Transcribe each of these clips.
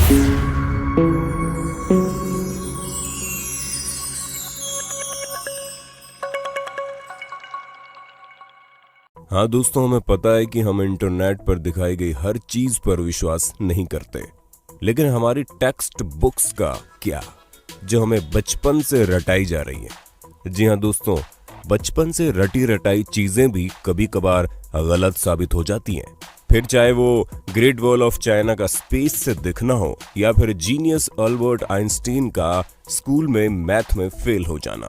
हाँ दोस्तों, हमें पता है कि हम इंटरनेट पर दिखाई गई हर चीज पर विश्वास नहीं करते, लेकिन हमारी टेक्स्ट बुक्स का क्या, जो हमें बचपन से रटाई जा रही है। जी हाँ दोस्तों, बचपन से रटी रटाई चीजें भी कभी कभार गलत साबित हो जाती हैं। फिर चाहे वो ग्रेट वॉल ऑफ चाइना का स्पेस से दिखना हो या फिर जीनियस अल्बर्ट आइंस्टीन का स्कूल में मैथ में फेल हो जाना।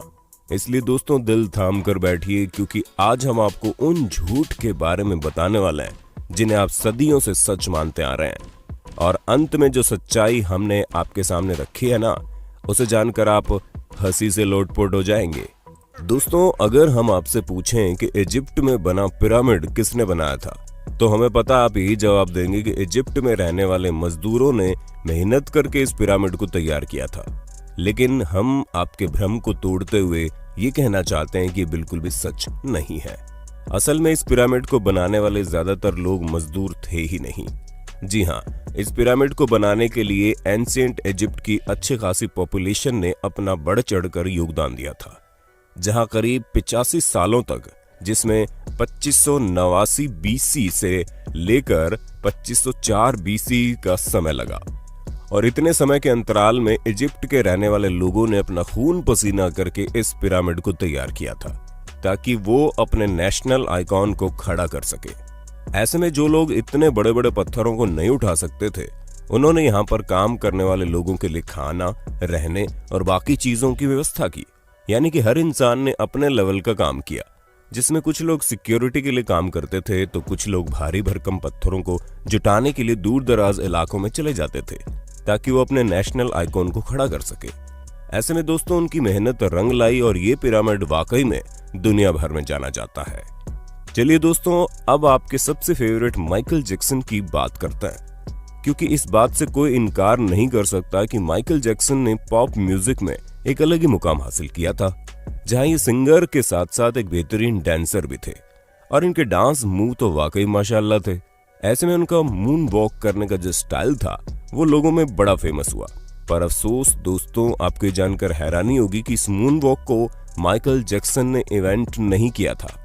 इसलिए दोस्तों दिल थाम कर बैठिए, क्योंकि आज हम आपको उन झूठ के बारे में बताने वाले हैं जिन्हें आप सदियों से सच मानते आ रहे हैं। और अंत में जो सच्चाई हमने आपके सामने रखी है ना, उसे जानकर आप हंसी से लोटपोट हो जाएंगे। दोस्तों, अगर हम आपसे पूछें कि इजिप्ट में बना पिरामिड किसने बनाया था, तो हमें पता आप यही जवाब देंगे कि इजिप्ट में रहने वाले मजदूरों ने मेहनत करके इस पिरामिड को तैयार किया था। लेकिन हम आपके भ्रम को तोड़ते हुए ये कहना चाहते हैं कि बिल्कुल भी सच नहीं है। असल में इस पिरामिड को बनाने वाले ज्यादातर लोग मजदूर थे ही नहीं। जी हाँ, इस पिरामिड को बनाने के लिए एंशिएंट इजिप्ट की अच्छी खासी पॉपुलेशन ने अपना बढ़ चढ़कर योगदान दिया था, जहां करीब 85 सालों तक, जिसमें 2589 बीसी से लेकर 2504 बीसी का समय लगा। और इतने समय के अंतराल में इजिप्ट के रहने वाले लोगों ने अपना खून पसीना करके इस पिरामिड को तैयार किया था, ताकि वो अपने नेशनल आइकॉन को खड़ा कर सके। ऐसे में जो लोग इतने बड़े बड़े पत्थरों को नहीं उठा सकते थे, उन्होंने यहाँ पर काम करने वाले लोगों के लिए खाना, रहने और बाकी चीजों की व्यवस्था की। यानी कि हर इंसान ने अपने लेवल का काम किया, जिसमें कुछ लोग सिक्योरिटी के लिए काम करते थे, तो कुछ लोग भारी भरकम पत्थरों को जुटाने के लिए दूर दराज इलाकों में चले जाते थे, ताकि वो अपने नेशनल आइकॉन को खड़ा कर सके। ऐसे में दोस्तों उनकी मेहनत रंग लाई और ये पिरामिड वाकई में दुनिया भर में जाना जाता है। चलिए दोस्तों, अब आपके सबसे फेवरेट माइकल जैक्सन की बात करते हैं, क्योंकि इस बात से कोई इनकार नहीं कर सकता कि माइकल जैक्सन ने पॉप म्यूजिक में एक अलग ही मुकाम हासिल किया था, जहां ये सिंगर के साथ साथ एक बेहतरीन डांसर भी थे। और इनके डांस मूव तो वाकई माशाल्लाह थे। ऐसे में उनका मून वॉक करने का जो स्टाइल था, वो लोगों में बड़ा फेमस हुआ। पर अफसोस दोस्तों, आपको ये जानकर हैरानी होगी कि इस मून वॉक को माइकल जैक्सन ने इवेंट नहीं किया था।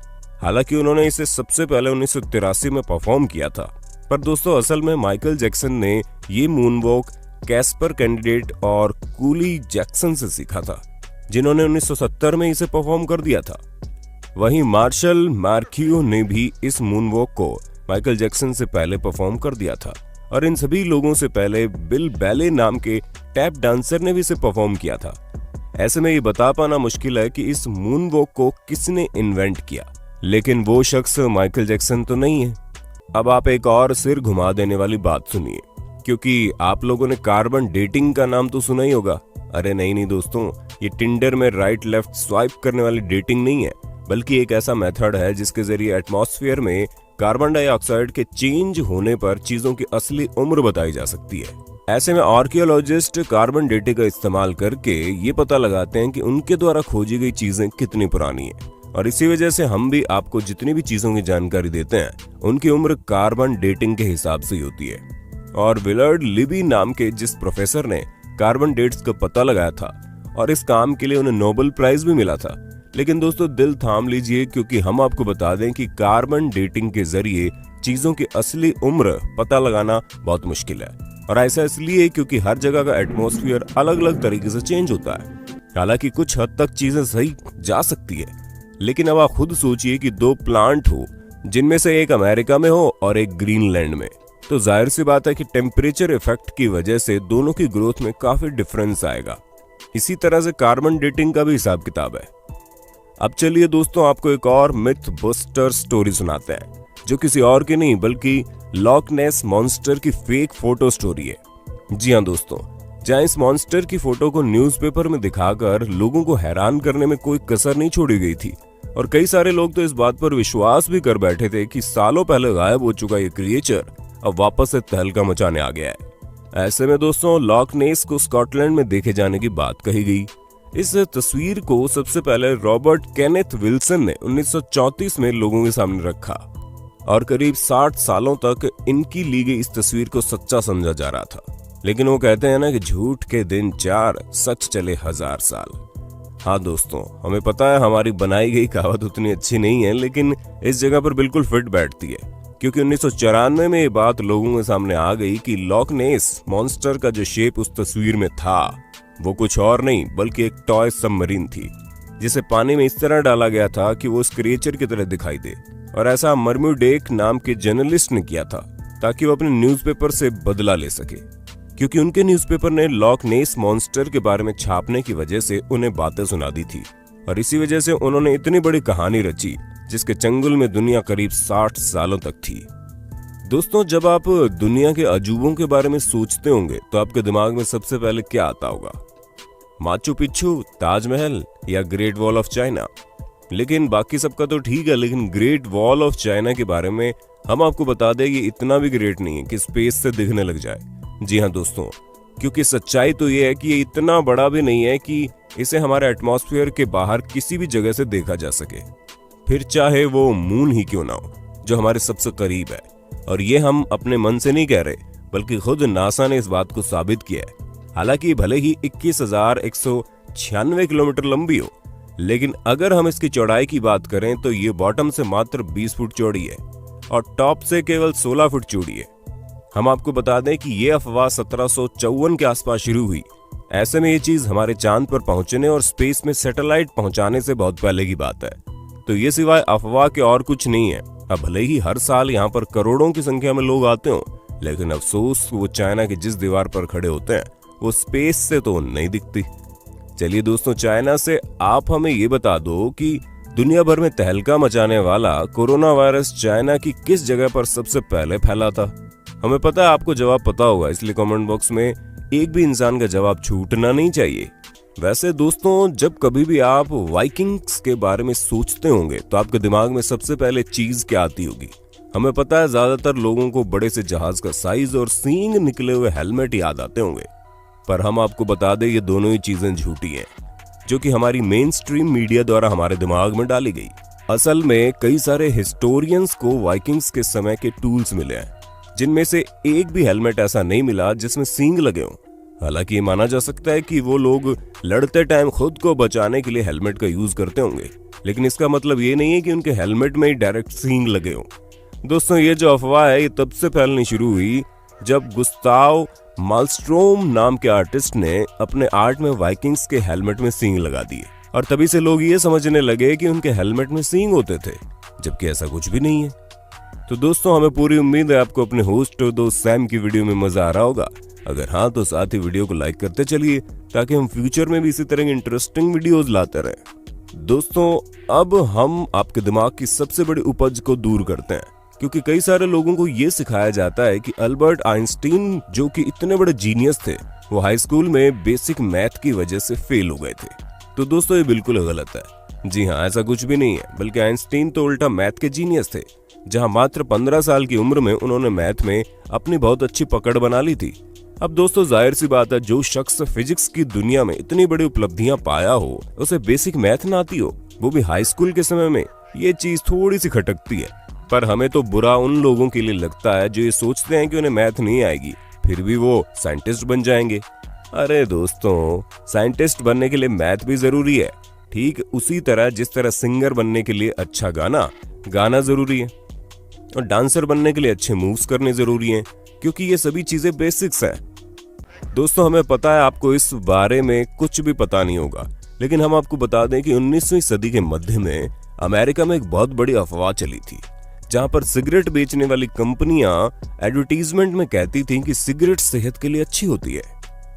हालांकि उन्होंने इसे सबसे पहले 1983 में परफॉर्म किया था। पर दोस्तों असल में माइकल जैक्सन ने ये मून वॉक कैस्पर कैंडिडेट और कूली जैक्सन से सीखा था, जिन्होंने 1970 में इसे परफॉर्म कर दिया था। वहीं मार्शल मार्कियो ने भी इस मून वॉक को माइकल जैक्सन से पहले परफॉर्म कर दिया था। और इन सभी लोगों से पहले बिल बैले नाम के टैप डांसर ने भी इसे परफॉर्म किया था। ऐसे में ये बता पाना मुश्किल है कि इस मून वॉक को किसने इन्वेंट किया, लेकिन वो शख्स माइकल जैक्सन तो नहीं है। अब आप एक और सिर घुमा देने वाली बात सुनिए, क्योंकि आप लोगों ने कार्बन डेटिंग का नाम तो सुना ही होगा। अरे नहीं दोस्तों, ये टिंडर में राइट लेफ्ट स्वाइप करने वाली डेटिंग नहीं है, बल्कि एक ऐसा मेथड है जिसके जरिए एटमॉस्फेयर में कार्बन डाइऑक्साइड के चेंज होने पर चीजों की असली उम्र बताई जा सकती है। ऐसे में आर्कियोलॉजिस्ट कार्बन डेटिंग का इस्तेमाल करके ये पता लगाते हैं कि उनके द्वारा खोजी गई चीजें कितनी पुरानी है। और इसी वजह से हम भी आपको जितनी भी चीजों की जानकारी देते हैं, उनकी उम्र कार्बन डेटिंग के हिसाब से ही होती है। और विलर्ड लिबी नाम के जिस प्रोफेसर ने कार्बन डेट्स का पता लगाया था, और इस काम के लिए उन्हें नोबेल प्राइज भी मिला था। लेकिन दोस्तों दिल थाम लीजिए, क्योंकि हम आपको बता दें कि कार्बन डेटिंग के जरिए चीजों की असली उम्र पता लगाना बहुत मुश्किल है। और ऐसा इसलिए क्योंकि हर जगह का एटमॉस्फेयर अलग अलग तरीके से चेंज होता है। हालांकि कुछ हद तक चीजें सही जा सकती है, लेकिन अब आप खुद सोचिए कि दो प्लांट हो, जिनमें से एक अमेरिका में हो और एक ग्रीनलैंड में, तो जाहिर सी बात है कि टेम्परेचर इफेक्ट की वजह से दोनों की ग्रोथ में काफी डिफरेंस आएगा। इसी तरह से कार्बन डेटिंग का भी हिसाब किताब है। अब चलिए दोस्तों, आपको एक और मिथ बस्टर स्टोरी सुनाते हैं, जो किसी और की नहीं बल्कि लॉक नेस मॉन्स्टर की फेक फोटो स्टोरी है। जी हाँ दोस्तों, जहां इस मॉन्स्टर की फोटो को न्यूज़पेपर में दिखाकर लोगों को हैरान करने में कोई कसर नहीं छोड़ी गई थी। और कई सारे लोग तो इस बात पर विश्वास भी कर बैठे थे कि सालों पहले गायब हो चुका ये क्रिएचर अब वापस से तहलका मचाने आ गया है। ऐसे में दोस्तों लॉक नेस को स्कॉटलैंड में देखे जाने की बात कही गई। इस तस्वीर को सबसे पहले रॉबर्ट केनेथ विल्सन ने 1934 में लोगों के सामने रखा और करीब 60 सालों तक इनकी ली गई इस तस्वीर को सच्चा समझा जा रहा था। लेकिन वो कहते हैं ना कि झूठ के दिन 4, सच चले 1000 साल। हाँ दोस्तों, हमें पता है हमारी बनाई गई कहावत उतनी अच्छी नहीं है, लेकिन इस जगह पर बिल्कुल फिट बैठती है, क्योंकि 1994 में ये बात लोगों के सामने आ गई कि लॉक नेस मॉन्स्टर का जो शेप उस तस्वीर में था वो कुछ और नहीं बल्कि एक टॉय सबमरीन थी, जिसे पानी में इस तरह डाला गया था कि वो उस क्रिएचर की तरह दिखाई दे। और ऐसा मर्म्यूडेक नाम के जर्नलिस्ट ने किया था ताकि वो अपने न्यूज़पेपर से बदला ले सके, क्योंकि उनके न्यूज़पेपर ने लॉक नेस मॉन्स्टर के बारे में छापने की वजह से उन्हें बातें सुना दी थी। और इसी वजह से उन्होंने इतनी बड़ी कहानी रची जिसके चंगुल में दुनिया करीब 60 सालों तक थी। दोस्तों, जब आप दुनिया के अजूबों के बारे में सोचते होंगे तो आपके दिमाग में सबसे पहले क्या आता होगा? माचू पिच्चू, ताजमहल या ग्रेट वॉल ऑफ चाइना? लेकिन बाकी सबका तो ठीक है, लेकिन ग्रेट वॉल ऑफ चाइना के बारे में हम आपको बता दें ये इतना भी ग्रेट नहीं है कि स्पेस से दिखने लग जाए। जी हाँ दोस्तों, क्योंकि सच्चाई तो ये है कि ये इतना बड़ा भी नहीं है कि इसे हमारे एटमॉस्फेयर के बाहर किसी भी जगह से देखा जा सके, फिर चाहे वो मून ही क्यों ना हो जो हमारे सबसे करीब है। और ये हम अपने मन से नहीं कह रहे, बल्कि खुद नासा ने इस बात को साबित किया है। हालांकि भले ही 21,196 किलोमीटर लंबी हो, लेकिन अगर हम इसकी चौड़ाई की बात करें तो ये बॉटम से मात्र 20 फुट चौड़ी है और टॉप से केवल 16 फुट चौड़ी है। हम आपको बता दें कि ये अफवाह 1754 के आसपास शुरू हुई। ऐसे में ये चीज हमारे चांद पर पहुंचने और स्पेस में सैटेलाइट पहुंचाने से बहुत पहले की बात है, तो ये सिवाय अफवाह के और कुछ नहीं है। अब भले ही हर साल यहाँ पर करोड़ों की संख्या में लोग आते हो, लेकिन अफसोस वो चाइना की जिस दीवार पर खड़े होते हैं वो स्पेस से तो नहीं दिखती। चलिए दोस्तों, चाइना से आप हमें ये बता दो कि दुनिया भर में तहलका मचाने वाला कोरोना वायरस चाइना की किस जगह पर सबसे पहले फैला था? हमें पता है आपको जवाब पता होगा, इसलिए कमेंट बॉक्स में एक भी इंसान का जवाब छूटना नहीं चाहिए। वैसे दोस्तों, जब कभी भी आप वाइकिंग्स के बारे में सोचते होंगे तो आपके दिमाग में सबसे पहले चीज क्या आती होगी? हमें पता है ज्यादातर लोगों को बड़े से जहाज का साइज और सींग निकले हुए हेलमेट याद आते होंगे, पर हम आपको बता दें ये दोनों ही चीजें झूठी हैं, जो कि हमारी मेन स्ट्रीम मीडिया द्वारा हमारे दिमाग में डाली गई। असल में कई सारे हिस्टोरियंस को वाइकिंग्स के समय के टूल्स मिले हैं, जिनमें से एक भी हेलमेट ऐसा नहीं मिला जिसमें सींग लगे हों। हालांकि ये माना जा सकता है कि वो लोग लड़ते टाइम खुद को बचाने के लिए हेलमेट का यूज करते होंगे, लेकिन इसका मतलब ये नहीं है कि उनके हेलमेट में ही डायरेक्ट सींग लगे हों। दोस्तों, ये जो अफवाह है ये तब से फैलनी शुरू हुई जब गुस्ताव मालस्ट्रोम नाम के आर्टिस्ट ने अपने आर्ट में वाइकिंग्स के हेलमेट में सींग लगा दिए, और तभी से लोग ये समझने लगे कि उनके हेलमेट में सींग होते थे, जबकि ऐसा कुछ भी नहीं है। तो दोस्तों, हमें पूरी उम्मीद है आपको अपने होस्ट और दोस्त सैम की वीडियो में मजा आ रहा होगा। अगर हाँ तो साथ ही वीडियो को लाइक करते चलिए ताकि हम फ्यूचर में भी इसी तरह की इंटरेस्टिंग वीडियोस लाते रहें। दोस्तों, अब हम आपके दिमाग की सबसे बड़ी उपज को दूर करते हैं, क्योंकि कई सारे लोगों को ये सिखाया जाता है कि अल्बर्ट आइंस्टीन जो कि इतने बड़े जीनियस थे, वो हाई स्कूल में बेसिक मैथ की वजह से फेल हो गए थे। तो दोस्तों, ये बिल्कुल गलत है। जी हाँ, ऐसा कुछ भी नहीं है, बल्कि आइंस्टीन तो उल्टा मैथ के जीनियस थे, जहां मात्र 15 साल की उम्र में उन्होंने मैथ में अपनी बहुत अच्छी पकड़ बना ली थी। अब दोस्तों, जाहिर सी बात है, जो शख्स फिजिक्स की दुनिया में इतनी बड़ी उपलब्धियां पाया हो, उसे बेसिक मैथ ना आती हो, वो भी हाई स्कूल के समय में, ये चीज थोड़ी सी खटकती है। पर हमें तो बुरा उन लोगों के लिए लगता है जो ये सोचते हैं कि उन्हें मैथ नहीं आएगी, फिर भी वो साइंटिस्ट बन जाएंगे। अरे दोस्तों, साइंटिस्ट बनने के लिए मैथ भी जरूरी है, ठीक उसी तरह जिस तरह सिंगर बनने के लिए अच्छा गाना जरूरी है, और डांसर बनने के लिए अच्छे मूव्स करने जरूरी हैं, क्योंकि ये सभी चीजें बेसिक्स हैं। दोस्तों, हमें पता है आपको इस बारे में कुछ भी पता नहीं होगा, लेकिन हम आपको बता दें कि 19वीं सदी के मध्य में अमेरिका में एक बहुत बड़ी अफवाह चली थी, जहां पर सिगरेट बेचने वाली कंपनियां एडवर्टीजमेंट में कहती थीं कि सिगरेट सेहत के लिए अच्छी होती है।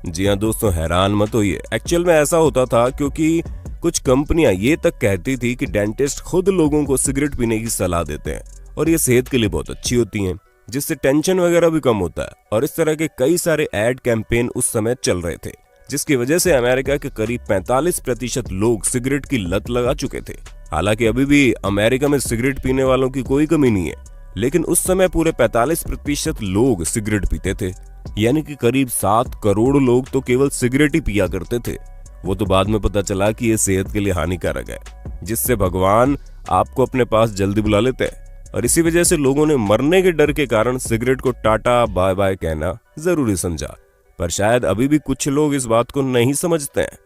जी हाँ दोस्तों, हैरान मत होइए, एक्चुअल में ऐसा होता था क्योंकि कुछ कंपनियां ये तक कहती थी कि डेंटिस्ट खुद लोगों को सिगरेट पीने की सलाह देते हैं और ये सेहत के लिए बहुत अच्छी होती हैं, जिससे टेंशन वगैरह भी कम होता है। और इस तरह के कई सारे एड कैंपेन उस समय चल रहे थे, जिसकी वजह से अमेरिका के करीब 45% लोग सिगरेट की लत लगा चुके थे। हालांकि अभी भी अमेरिका में सिगरेट पीने वालों की कोई कमी नहीं है, लेकिन उस समय पूरे 45% लोग सिगरेट पीते थे, यानी कि करीब 7 करोड़ लोग तो केवल सिगरेट ही पिया करते थे। वो तो बाद में पता चला कि ये सेहत के लिए हानिकारक है, जिससे भगवान आपको अपने पास जल्दी बुला लेते हैं, और इसी वजह से लोगों ने मरने के डर के कारण सिगरेट को टाटा बाय बाय कहना जरूरी समझा। पर शायद अभी भी कुछ लोग इस बात को नहीं समझते हैं।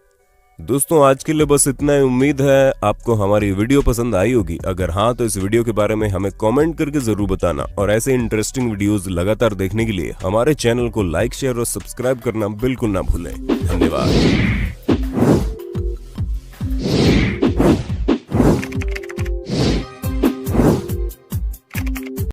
दोस्तों, आज के लिए बस इतना ही। उम्मीद है आपको हमारी वीडियो पसंद आई होगी। अगर हाँ तो इस वीडियो के बारे में हमें कमेंट करके जरूर बताना, और ऐसे इंटरेस्टिंग वीडियोस लगातार देखने के लिए हमारे चैनल को लाइक, शेयर और सब्सक्राइब करना बिल्कुल ना भूलें। धन्यवाद।